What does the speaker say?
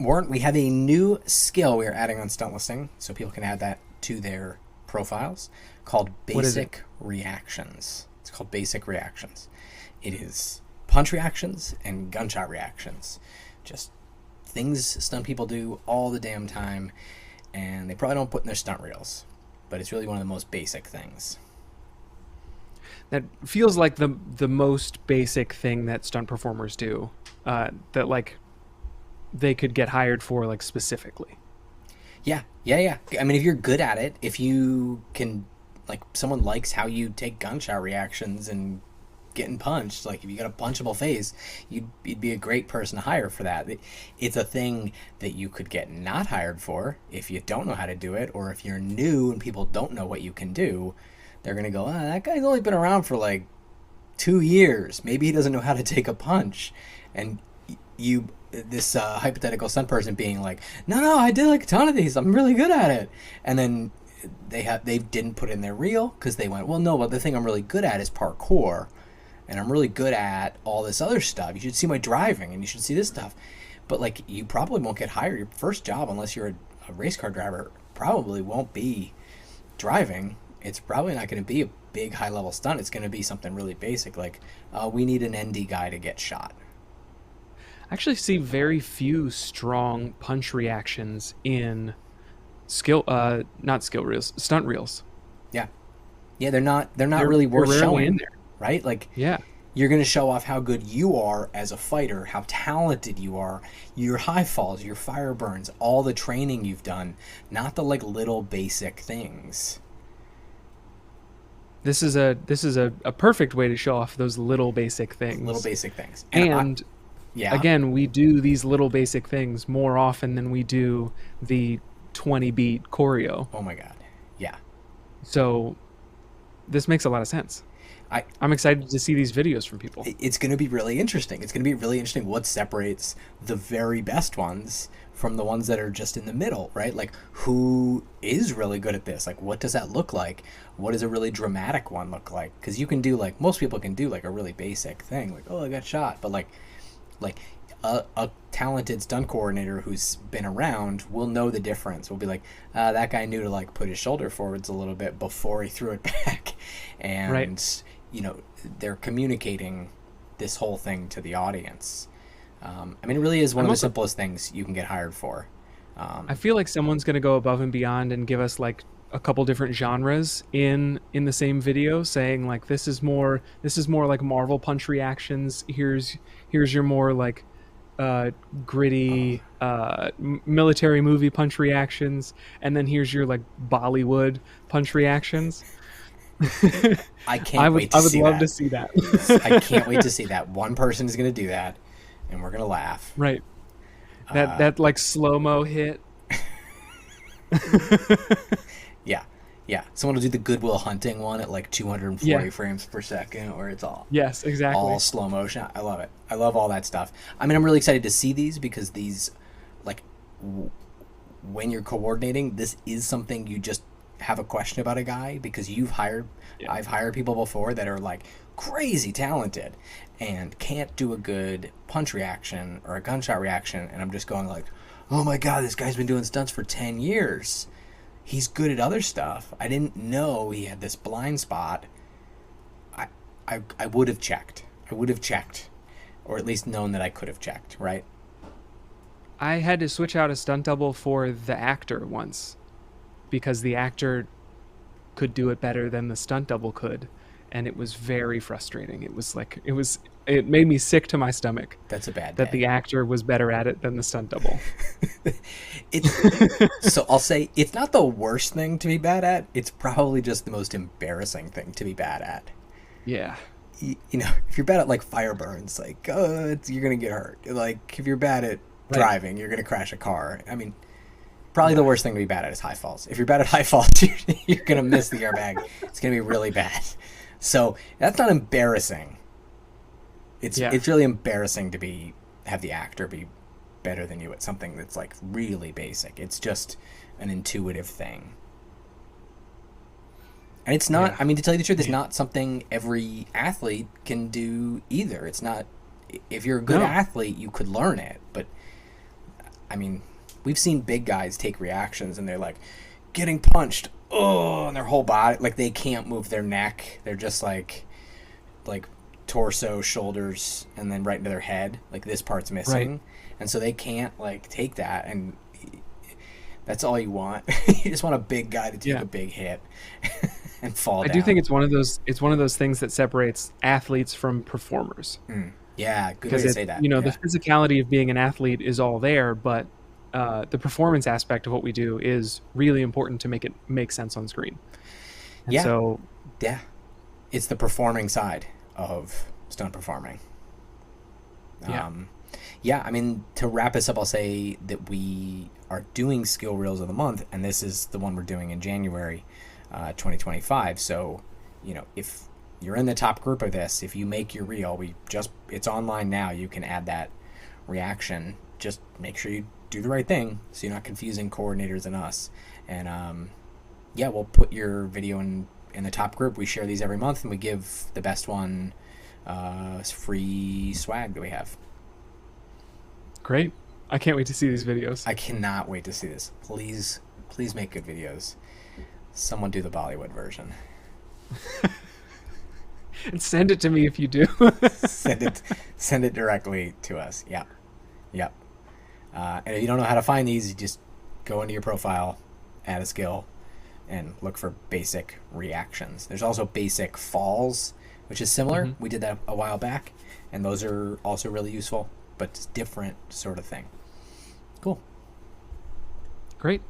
we have a new skill we are adding on stunt listing, so people can add that to their profiles, called What is it? basic reactions. It's called basic reactions. It is punch reactions and gunshot reactions. Just things stunt people do all the damn time, and they probably don't put in their stunt reels, but it's really one of the most basic things. That feels like the most basic thing that stunt performers do, that like they could get hired for, like, specifically. Yeah, yeah, yeah. I mean, if you're good at it, if you can, like, someone likes how you take gunshot reactions and getting punched, like, if you got a punchable face, you'd be a great person to hire for that. It's a thing that you could get not hired for if you don't know how to do it, or if you're new and people don't know what you can do. They're going to go, that guy's only been around for like 2 years. Maybe he doesn't know how to take a punch. And this hypothetical stunt person being like, no, I did like a ton of these. I'm really good at it. And then they didn't put in their reel because they went, well, the thing I'm really good at is parkour. And I'm really good at all this other stuff. You should see my driving and you should see this stuff. But like, you probably won't get hired. Your first job, unless you're a race car driver, probably won't be driving. It's probably not going to be a big high level stunt. It's going to be something really basic, like we need an ND guy to get shot. I actually see very few strong punch reactions in not skill reels, stunt reels. Yeah, yeah, they're really worth showing in there, right? Like, yeah, you're going to show off how good you are as a fighter, how talented you are, your high falls, your fire burns, all the training you've done, not the like little basic things. This is a perfect way to show off those little basic things. Little basic things. And yeah, again, we do these little basic things more often than we do the 20 beat choreo. Oh my God. Yeah. So this makes a lot of sense. I'm excited to see these videos from people. It's going to be really interesting. It's going to be really interesting what separates the very best ones from the ones that are just in the middle, right? Like, who is really good at this? Like, what does that look like? What does a really dramatic one look like? Because you can do, like, most people can do, like, a really basic thing. Like, oh, I got shot. But, like a talented stunt coordinator who's been around will know the difference. Will be like, that guy knew to, like, put his shoulder forwards a little bit before he threw it back. And... Right. You know, they're communicating this whole thing to the audience. I mean, it really is one of the simplest things you can get hired for. I feel like someone's going to go above and beyond and give us like a couple different genres in the same video, saying like, this is more like Marvel punch reactions. Here's your more like gritty military movie punch reactions, and then here's your like Bollywood punch reactions. I can't wait to see that. I would love to see that. I can't wait to see that. One person is going to do that, and we're going to laugh. Right. That like slow-mo hit. Yeah. Someone will do the Goodwill Hunting one at like 240 frames per second, where it's all all slow motion. I love it. I love all that stuff. I mean, I'm really excited to see these because these, like, when you're coordinating, this is something you just have a question about a guy, because I've hired people before that are like crazy talented and can't do a good punch reaction or a gunshot reaction, and I'm just going like, oh my God, this guy's been doing stunts for 10 years. He's good at other stuff. I didn't know he had this blind spot. I would have checked. Or at least known that I could have checked, right? I had to switch out a stunt double for the actor once, because the actor could do it better than the stunt double could, and it was very frustrating. It made me sick to my stomach. That's a bad that day. The actor was better at it than the stunt double. So I'll say it's not the worst thing to be bad at. It's probably just the most embarrassing thing to be bad at. Yeah. You know, if you're bad at like fire burns, like, you're gonna get hurt. Like, if you're bad at driving, you're gonna crash a car. I mean, probably the worst thing to be bad at is high falls. If you're bad at high falls, you're going to miss the airbag. It's going to be really bad. So that's not embarrassing. It's really embarrassing to have the actor be better than you at something that's like really basic. It's just an intuitive thing. And it's not, I mean, to tell you the truth, it's not something every athlete can do either. It's not, if you're a good athlete, you could learn it, but I mean, we've seen big guys take reactions and they're like getting punched, oh, and their whole body, like they can't move their neck. They're just like torso, shoulders, and then right into their head. Like this part's missing, Right. and so they can't like take that. And that's all you want. You just want a big guy to take Yeah. a big hit and fall I do down. think it's one of those things that separates athletes from performers. Yeah, good way Because to it, say that. you know, the Yeah, physicality of being an athlete is all there, but the performance aspect of what we do is really important to make it make sense on screen. And yeah, so, yeah. It's the performing side of stunt performing. yeah. Um, yeah, I mean, to wrap this up, I'll say that we are doing skill reels of the month, and this is the one we're doing in January 2025. So, if you're in the top group of this, if you make your reel, it's online now. You can add that reaction. Just make sure you do the right thing so you're not confusing coordinators and us. And yeah, we'll put your video in the top group. We share these every month, and we give the best one free swag that we have. Great. I can't wait to see these videos. I cannot wait to see this. Please, please make good videos. Someone do the Bollywood version. And send it to me if you do. Send it directly to us. Yeah, yep. And if you don't know how to find these, you just go into your profile, add a skill, and look for basic reactions. There's also basic falls, which is similar. Mhm. We did that a while back, and those are also really useful, but it's different sort of thing. Cool. Great.